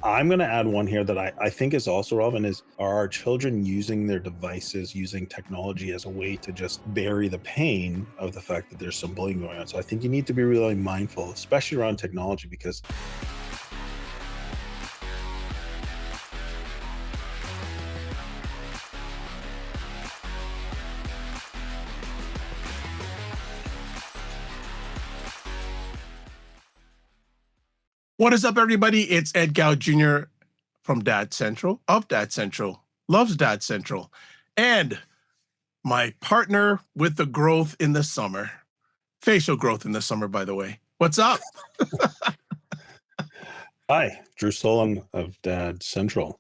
I'm going to add one here that I think is also relevant is, are our children using their devices, using technology as a way to just bury the pain of the fact that there's some bullying going on? So I think you need to be really mindful, especially around technology, because What is up, everybody? It's Ed Gow Jr. from Dad Central, of Dad Central, loves Dad Central, and my partner with the growth in the summer, facial growth in the summer, by the way. What's up? hi, Drew Solon of Dad Central.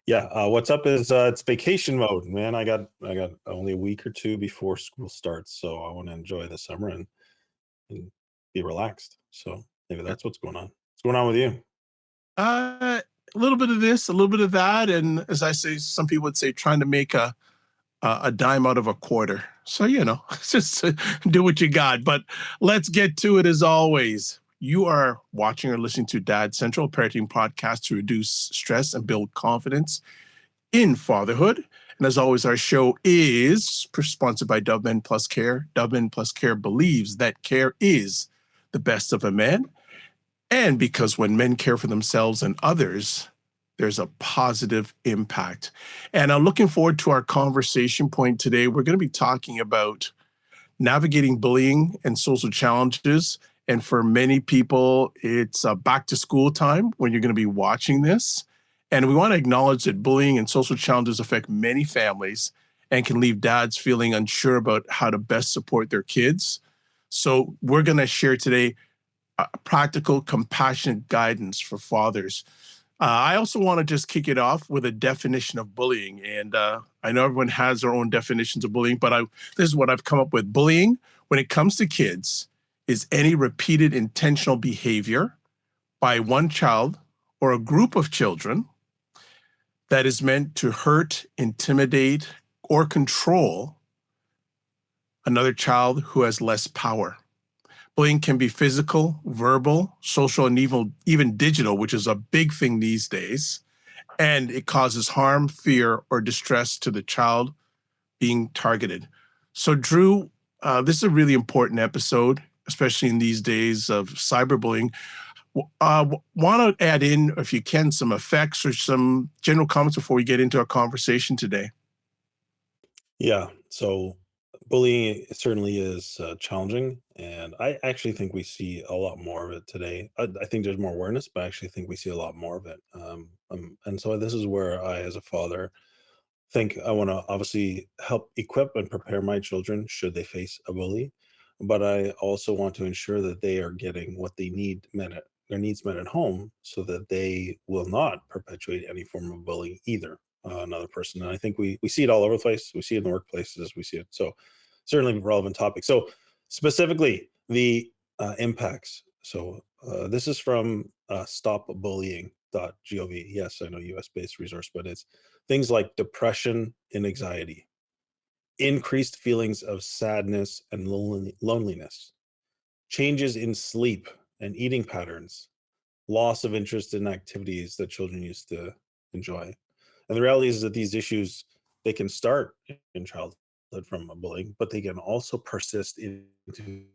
Yeah, what's up is it's vacation mode, man. I got only a week or two before school starts, so I want to enjoy the summer and be relaxed. So maybe that's what's going on. What's going on with you? A little bit of this, a little bit of that, and as I say, some people would say, trying to make a dime out of a quarter. So just do what you got. But let's get to it as always. You are watching or listening to Dad Central, parenting podcast to reduce stress and build confidence in fatherhood. And as always, our show is sponsored by Dove Men Plus Care. Dove Men Plus Care believes that care is the best of a man. And because when men care for themselves and others, there's a positive impact. And I'm looking forward to our conversation point today. We're going to be talking about navigating bullying and social challenges. And for many people, it's back to school time when you're going to be watching this. And we want to acknowledge that bullying and social challenges affect many families and can leave dads feeling unsure about how to best support their kids. So we're going to share today practical, compassionate guidance for fathers. I also want to just kick it off with a definition of bullying. And I know everyone has their own definitions of bullying, but this is what I've come up with. Bullying, when it comes to kids, is any repeated intentional behavior by one child or a group of children that is meant to hurt, intimidate, or control another child who has less power. Bullying can be physical, verbal, social, and even digital, which is a big thing these days. And it causes harm, fear, or distress to the child being targeted. So, Drew, this is a really important episode, especially in these days of cyberbullying. Want to add in, if you can, some effects or some general comments before we get into our conversation today? Yeah, so bullying certainly is challenging, and I actually think we see a lot more of it today. I think there's more awareness, but I actually think we see a lot more of it. And so this is where I, as a father, think I want to obviously help equip and prepare my children should they face a bully, but I also want to ensure that they are getting what they need met at their needs met at home, so that they will not perpetuate any form of bullying either another person. And I think we see it all over the place. We see it in the workplaces. We see it. So certainly a relevant topic. So specifically the impacts. So this is from stopbullying.gov. Yes, I know US-based resource, but it's things like depression and anxiety, increased feelings of sadness and loneliness, changes in sleep and eating patterns, loss of interest in activities that children used to enjoy. And the reality is that these issues, they can start in childhood from bullying, but they can also persist into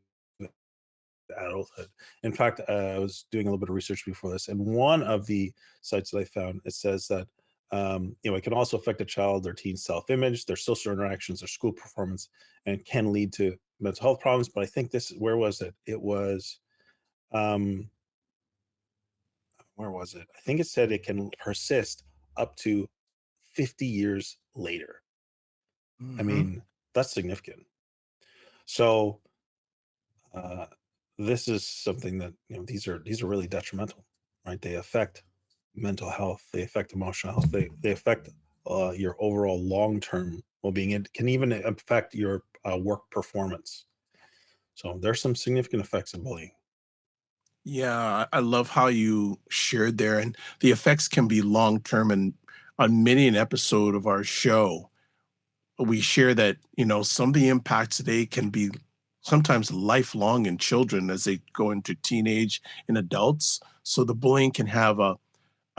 adulthood. In fact, I was doing a little bit of research before this, and one of the sites that I found, it says that it can also affect a child, their teen self-image, their social interactions, their school performance, and can lead to mental health problems. But I think where was it? It was, where was it? I think it said it can persist up to 50 years later. I mean, that's significant. So this is something that, these are really detrimental, right? They affect mental health, they affect emotional health, they affect your overall long-term well-being. It can even affect your work performance. So there's some significant effects of bullying. Yeah, I love how you shared there, and the effects can be long-term. And on many an episode of our show, we share that, some of the impacts today can be sometimes lifelong in children as they go into teenage and adults. So the bullying can have a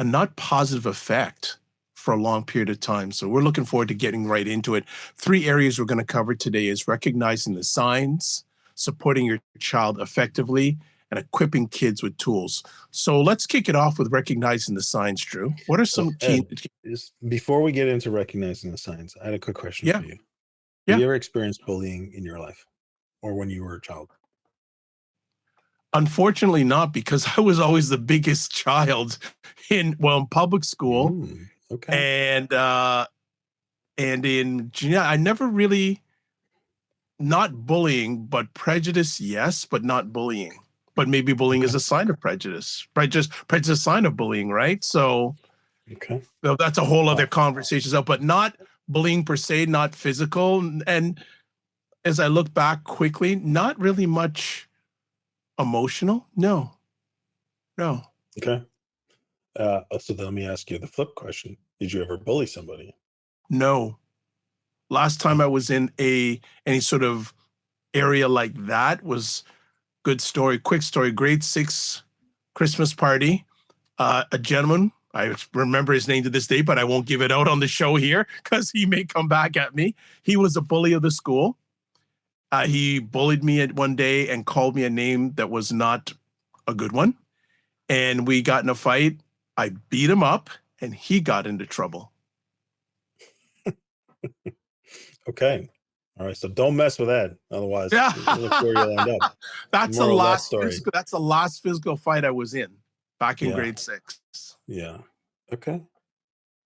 not positive effect for a long period of time. So we're looking forward to getting right into it. Three areas we're going to cover today is recognizing the signs, supporting your child effectively, and equipping kids with tools. So let's kick it off with recognizing the signs, Drew. What are So, some key? Ed, before we get into recognizing the signs, I had a quick question Yeah, for you. Have yeah. you ever experienced bullying in your life or when you were a child? Unfortunately, not, because I was always the biggest child in public school Okay. and in junior. I never really, not bullying, but prejudice, yes, but not bullying. But maybe bullying is Okay. a sign of prejudice. Prejudice is a sign of bullying, right? So Okay. that's a whole Uh, other conversation. So, but not bullying per se, not physical. And as I look back quickly, not really much emotional. No, no, okay. So then let me ask you the flip question. Did you ever bully somebody? no. Last time I was in any sort of area like that was good story, quick story, grade 6 Christmas party. A gentleman, I remember his name to this day, but I won't give it out on the show here because he may come back at me. He was a bully of the school. He bullied me at one day and called me a name that was not a good one. And we got in a fight. I beat him up and he got into trouble. Okay. All right. So don't mess with that. Otherwise, Yeah. look where you'll end up. That's the Moral of that last story. physical, that's the last physical fight I was in back in Yeah. grade 6. Yeah. Okay.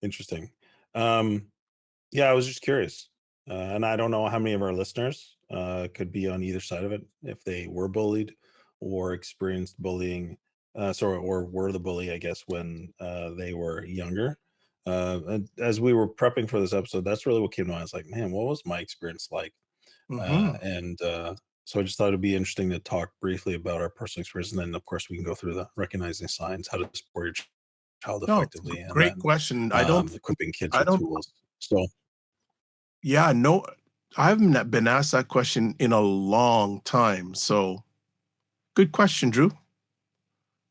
Interesting. Yeah, I was just curious. And I don't know how many of our listeners could be on either side of it if they were bullied or experienced bullying, or were the bully, I guess, when they were younger. And as we were prepping for this episode, that's really what came to mind. I was like, man, what was my experience like? Mm-hmm. So I just thought it'd be interesting to talk briefly about our personal experience. And then, of course, we can go through the recognizing signs, how to support your child No, effectively, and great then question. equipping kids I with don't, tools. So, yeah, no, I haven't been asked that question in a long time. So good question, Drew.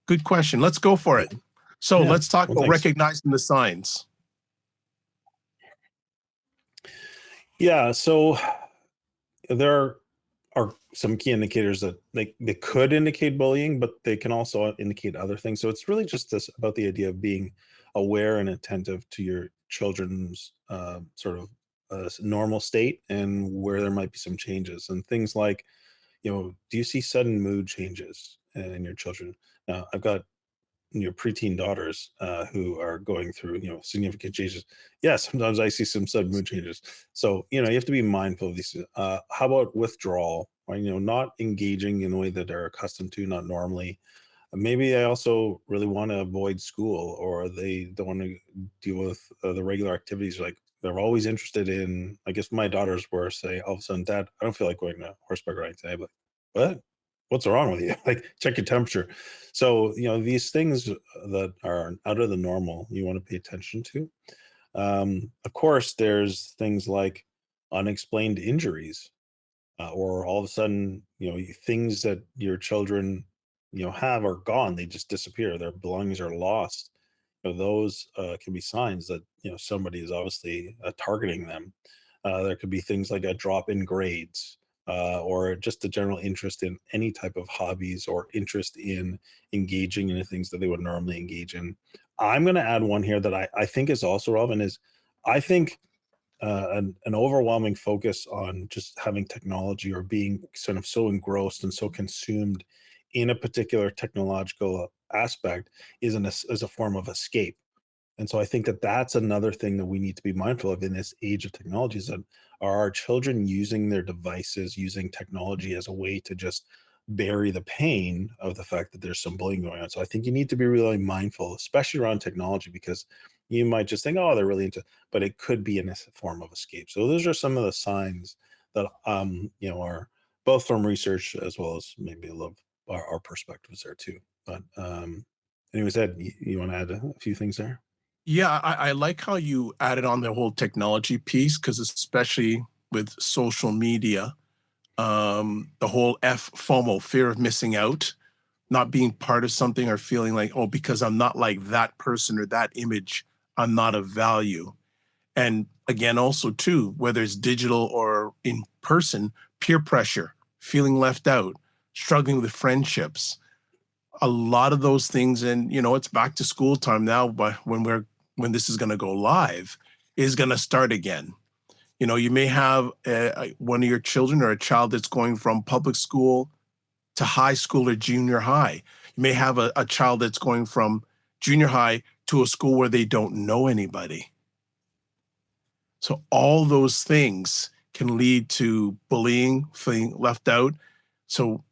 Good question. Let's go for yeah. it. So Yeah. let's talk Well, about thanks. recognizing the signs. Yeah. So there are some key indicators that they could indicate bullying, but they can also indicate other things. So it's really just this about the idea of being aware and attentive to your children's sort of normal state and where there might be some changes and things like, do you see sudden mood changes in your children? Now, I've got your preteen daughters who are going through significant changes. Yeah, sometimes I see some sudden mood changes. So you have to be mindful of these. How about withdrawal? Right, not engaging in the way that they're accustomed to, not normally. Maybe I also really want to avoid school, or they don't want to deal with the regular activities. Like they're always interested in. I guess my daughters were say all of a sudden, Dad, I don't feel like going to horseback riding today. But what? What's wrong with you? Like check your temperature. So these things that are out of the normal, you want to pay attention to. Of course, there's things like unexplained injuries, or all of a sudden, things that your children, have are gone. They just disappear. Their belongings are lost. Those can be signs that somebody is obviously targeting them. There could be things like a drop in grades, or just a general interest in any type of hobbies or interest in engaging in the things that they would normally engage in. I'm going to add one here that I think is also relevant is I think an overwhelming focus on just having technology or being sort of so engrossed and so consumed in a particular technological aspect is a form of escape. And so I think that that's another thing that we need to be mindful of in this age of technology is that are our children using their devices, using technology as a way to just bury the pain of the fact that there's some bullying going on. So I think you need to be really mindful, especially around technology, because you might just think, oh, they're really into, but it could be in a form of escape. So those are some of the signs that are both from research as well as maybe a little our perspectives there too. But anyways, Ed, you want to add a few things there? Yeah, I like how you added on the whole technology piece because especially with social media, the whole FOMO, fear of missing out, not being part of something or feeling like, oh, because I'm not like that person or that image, I'm not of value. And again, also too, whether it's digital or in person, peer pressure, feeling left out, struggling with friendships, a lot of those things. And it's back to school time now, but when this is going to go live, is going to start again. You may have one of your children or a child that's going from public school to high school or junior high. You may have a child that's going from junior high to a school where they don't know anybody. So all those things can lead to bullying, feeling left out. So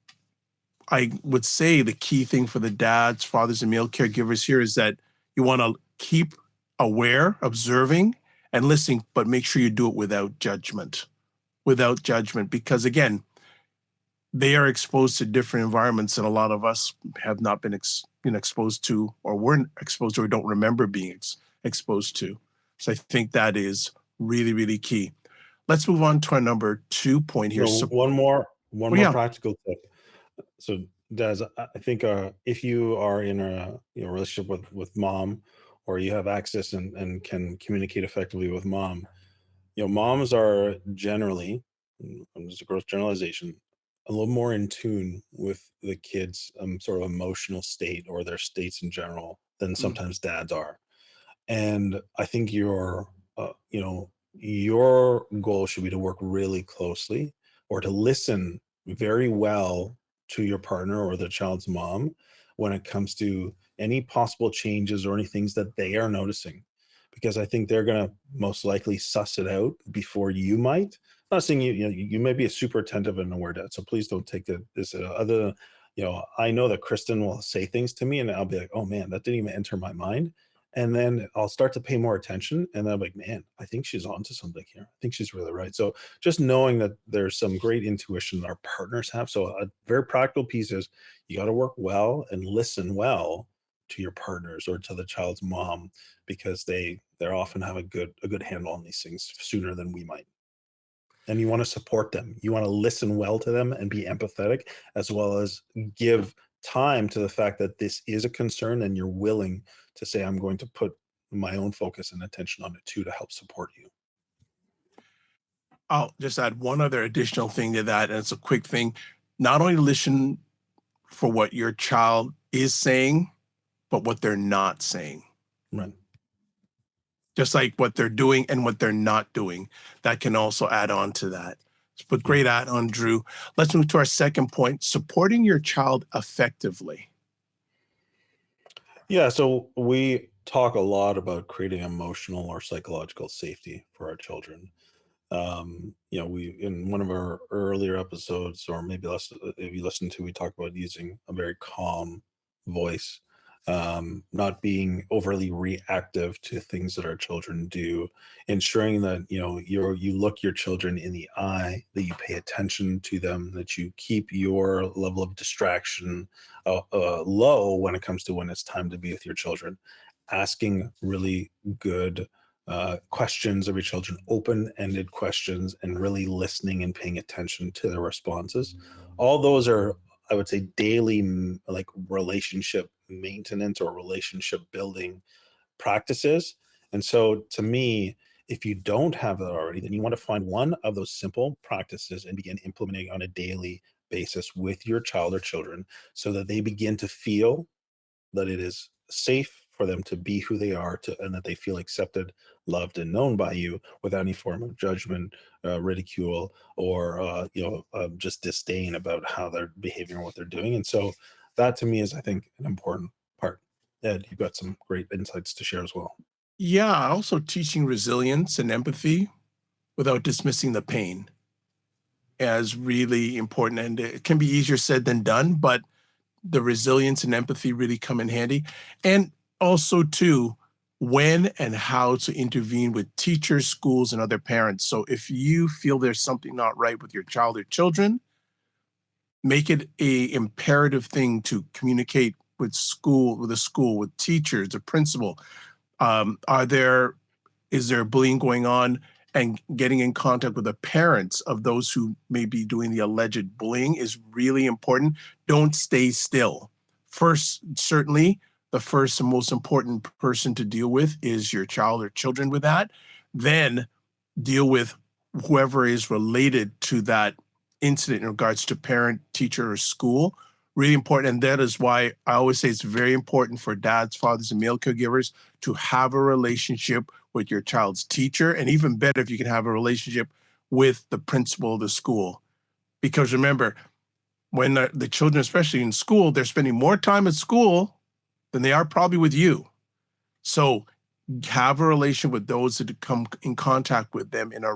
I would say the key thing for the dads, fathers, and male caregivers here is that you want to keep aware, observing, and listening, but make sure you do it without judgment. Without judgment, because again, they are exposed to different environments that a lot of us have not been exposed to, or weren't exposed to, or don't remember being exposed to. So I think that is really, really key. Let's move on to our number 2 point here. So So, one more yeah, practical tip. So, Des, I think if you are in a relationship with mom, or you have access and can communicate effectively with mom, moms are generally, this is a gross generalization, a little more in tune with the kids' sort of emotional state or their states in general than mm, sometimes dads are. And I think your goal should be to work really closely, or to listen very well to your partner or the child's mom when it comes to any possible changes or any things that they are noticing. Because I think they're going to most likely suss it out before you might. I'm not saying you may be a super attentive and aware dad, so please don't take this other. I know that Kristen will say things to me, and I'll be like, oh man, that didn't even enter my mind. And then I'll start to pay more attention, and then I'm like, man, I think she's onto something here. I think she's really right. So just knowing that there's some great intuition that our partners have. So a very practical piece is you got to work well and listen well to your partners or to the child's mom, because they often have a good handle on these things sooner than we might. And you want to support them. You want to listen well to them and be empathetic, as well as give time to the fact that this is a concern, and you're willing to say, I'm going to put my own focus and attention on it too, to help support you. I'll just add one other additional thing to that, and it's a quick thing. Not only listen for what your child is saying, but what they're not saying. Right. Just like what they're doing and what they're not doing. That can also add on to that. But Yeah. great add on, Drew. Let's move to our second point, supporting your child effectively. Yeah. So we talk a lot about creating emotional or psychological safety for our children. We, in one of our earlier episodes, or maybe less, if you listen to, we talk about using a very calm voice, not being overly reactive to things that our children do, ensuring that you look your children in the eye, that you pay attention to them, that you keep your level of distraction low when it comes to when it's time to be with your children, asking really good questions of your children, open-ended questions, and really listening and paying attention to their responses. All those are, I would say, daily like relationship maintenance or relationship building practices. And so to me, if you don't have that already, then you want to find one of those simple practices and begin implementing on a daily basis with your child or children, so that they begin to feel that it is safe for them to be who they are, and that they feel accepted, loved, and known by you without any form of judgment, ridicule, or just disdain about how they're behaving or what they're doing. And so that to me is, I think, an important part. Ed, you've got some great insights to share as well. Yeah, also teaching resilience and empathy without dismissing the pain as really important. And it can be easier said than done, but the resilience and empathy really come in handy. And also, too, when and how to intervene with teachers, schools, and other parents. So if you feel there's something not right with your child or children, make it a imperative thing to communicate with the school, with teachers, the principal. Is there bullying going on, and getting in contact with the parents of those who may be doing the alleged bullying is really important. Don't stay still. first, certainly the first and most important person to deal with is your child or children with that. Then deal with whoever is related to that incident in regards to parent, teacher, or school. Really important. And that is why I always say it's very important for dads, fathers, and male caregivers to have a relationship with your child's teacher. And even better if you can have a relationship with the principal of the school. Because remember, when the children, especially in school, they're spending more time at school than they are probably with you. So have a relation with those that come in contact with them on a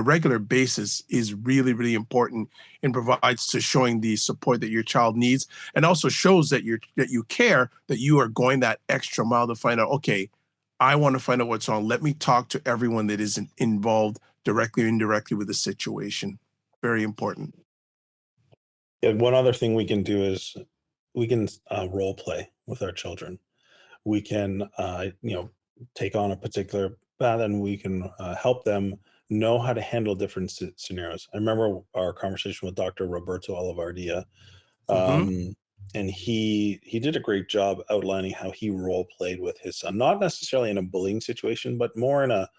regular basis is really, really important and provides to showing the support that your child needs, and also shows that you care, that you are going that extra mile to find out, okay, I want to find out what's wrong. Let me talk to everyone that isn't involved directly or indirectly with the situation. Very important. And one other thing we can do is we can role play with our children. We can, take on a particular path, and we can help them know how to handle different scenarios. I remember our conversation with Dr. Roberto Olivardia, Hmm. um, and he did a great job outlining how he role played with his son, not necessarily in a bullying situation, but more in a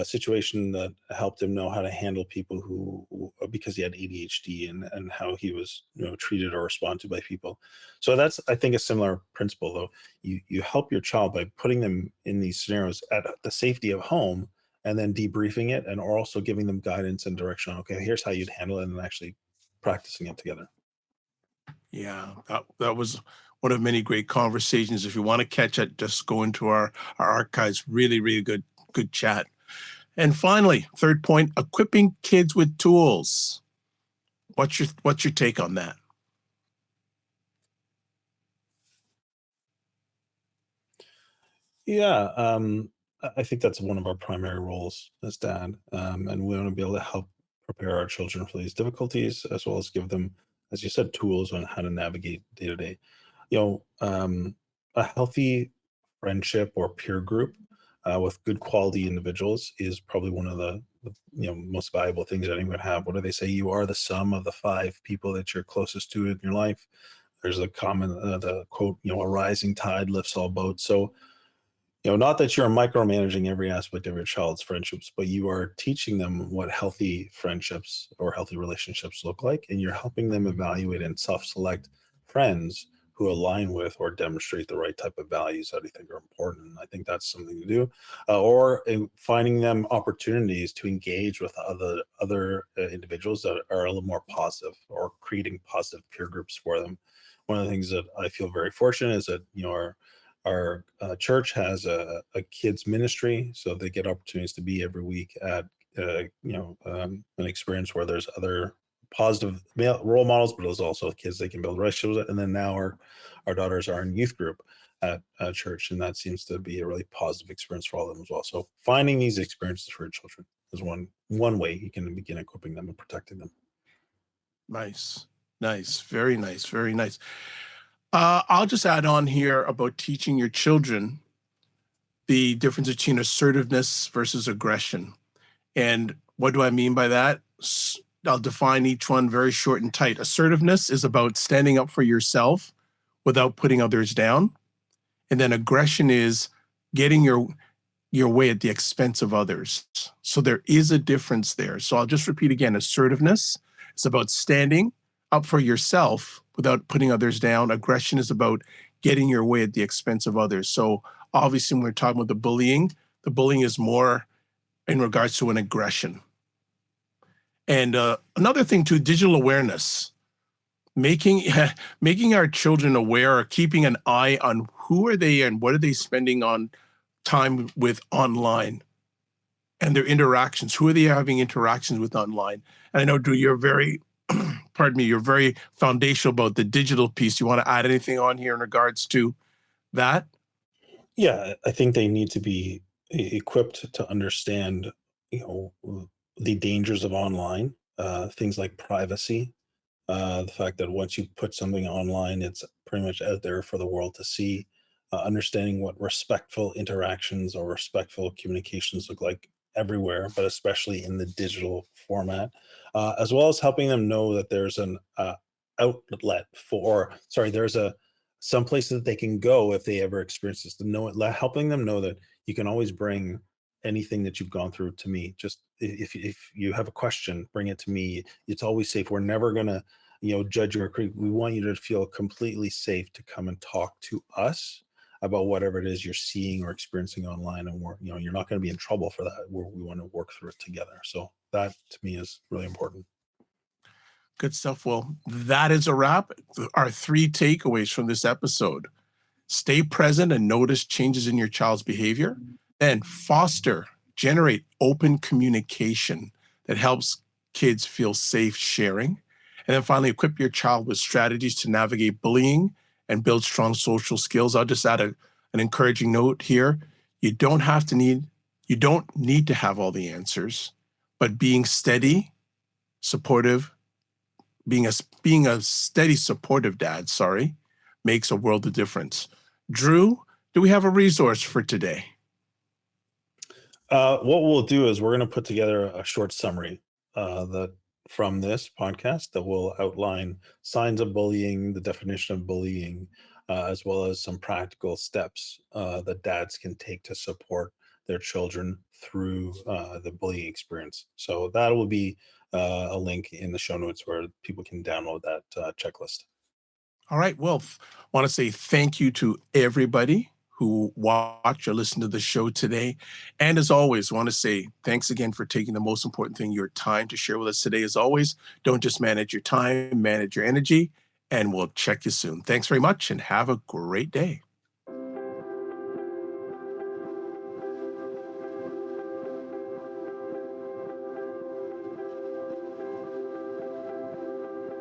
situation that helped him know how to handle people because he had ADHD, and how he was treated or responded to by people. So that's, I think, a similar principle, though. You help your child by putting them in these scenarios at the safety of home, and then debriefing it, and also giving them guidance and direction on, okay, here's how you'd handle it, and actually practicing it together. Yeah, that was one of many great conversations. If you want to catch it, just go into our archives. Really, really good chat. And finally, third point, equipping kids with tools. What's your take on that? Yeah, I think that's one of our primary roles as dad, and we want to be able to help prepare our children for these difficulties, as well as give them, as you said, tools on how to navigate day to day. A healthy friendship or peer group with good quality individuals is probably one of the most valuable things that anyone would have. What do they say? You are the sum of the five people that you're closest to in your life. There's a common the quote, a rising tide lifts all boats. So not that you're micromanaging every aspect of your child's friendships, but you are teaching them what healthy friendships or healthy relationships look like, and you're helping them evaluate and self-select friends who align with or demonstrate the right type of values that I think are important. And I think that's something to do, or in finding them opportunities to engage with other individuals that are a little more positive, or creating positive peer groups for them. One of the things that I feel very fortunate is that our church has a kids ministry, so they get opportunities to be every week at an experience where there's other positive male role models, but there's also kids they can build relationships with. And then now our daughters are in youth group at church, and that seems to be a really positive experience for all of them as well. So finding these experiences for your children is one way you can begin equipping them and protecting them. Nice, nice, very nice, very nice. I'll just add on here about teaching your children the difference between assertiveness versus aggression. And what do I mean by that? I'll define each one very short and tight. Assertiveness is about standing up for yourself without putting others down. And then aggression is getting your way at the expense of others. So there is a difference there. So I'll just repeat again, assertiveness is about standing up for yourself without putting others down. Aggression is about getting your way at the expense of others. So obviously, when we're talking about the bullying is more in regards to an aggression. And another thing too, digital awareness, making making our children aware, or keeping an eye on who are they and what are they spending on time with online, and their interactions. Who are they having interactions with online? And I know, Drew, you're very, pardon me, you're very foundational about the digital piece. You want to add anything on here in regards to that? Yeah, I think they need to be equipped to understand, the dangers of online, things like privacy, the fact that once you put something online, it's pretty much out there for the world to see. Understanding what respectful interactions or respectful communications look like everywhere, but especially in the digital format, as well as helping them know that there's outlet for, sorry, there's a some places that they can go if they ever experience this, to know it, helping them know that you can always bring anything that you've gone through to me. Just if you have a question, bring it to me. It's always safe. We're never gonna, judge you or critique. We want you to feel completely safe to come and talk to us about whatever it is you're seeing or experiencing online, and you're not going to be in trouble for that. We want to work through it together. So that to me is really important. Good stuff. Well, that is a wrap. Our three takeaways from this episode: stay present and notice changes in your child's behavior, and generate open communication that helps kids feel safe sharing. And then finally, equip your child with strategies to navigate bullying and build strong social skills. I'll just add an encouraging note here. You don't need to have all the answers, but being steady, supportive, being a steady, supportive dad, makes a world of difference. Drew, do we have a resource for today? What we'll do is we're going to put together a short summary that from this podcast that will outline signs of bullying, the definition of bullying, as well as some practical steps that dads can take to support their children through the bullying experience. So that will be a link in the show notes where people can download that checklist. All right. Well, want to say thank you to everybody who watch or listen to the show today. And as always, want to say thanks again for taking the most important thing, your time, to share with us today. As always, don't just manage your time, manage your energy, and we'll check you soon. Thanks very much and have a great day.